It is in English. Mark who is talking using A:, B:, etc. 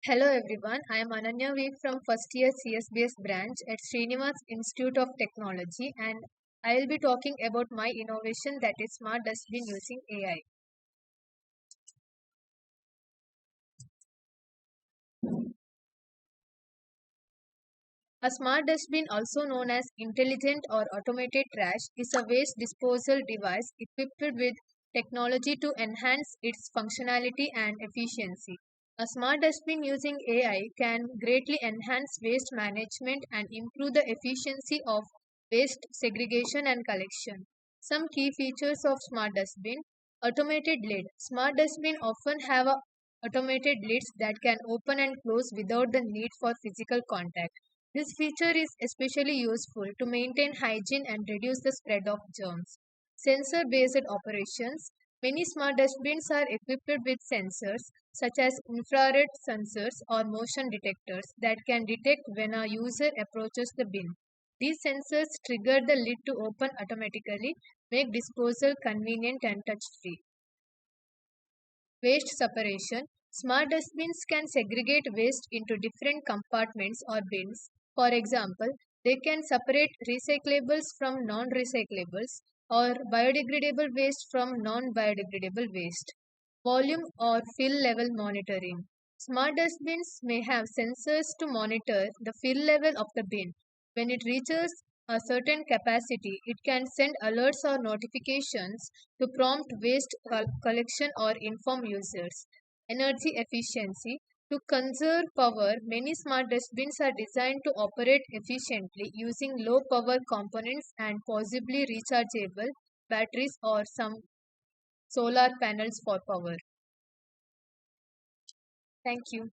A: Hello everyone, I am Ananya from first year CSBS branch at Srinivas Institute of Technology, and I will be talking about my innovation, that is smart dustbin using AI. A smart dustbin, also known as intelligent or automated trash, is a waste disposal device equipped with technology to enhance its functionality and efficiency. A smart dustbin using AI can greatly enhance waste management and improve the efficiency of waste segregation and collection. Some key features of smart dustbin: automated lid. Smart dustbin often have automated lids that can open and close without the need for physical contact. This feature is especially useful to maintain hygiene and reduce the spread of germs. Sensor based operations. Many smart dustbins are equipped with sensors such as infrared sensors or motion detectors that can detect when a user approaches the bin. These sensors trigger the lid to open automatically, make disposal convenient and touch free. Waste separation. Smart dustbins can segregate waste into different compartments or bins. For example, they can separate recyclables from non recyclables or biodegradable waste from non biodegradable waste. Volume or fill level monitoring. Smart dustbins may have sensors to monitor the fill level of the bin. When it reaches a certain capacity, it can send alerts or notifications to prompt waste collection or inform users. Energy efficiency. To conserve power, many smart dustbins are designed to operate efficiently using low power components and possibly rechargeable batteries or some solar panels for power. Thank you.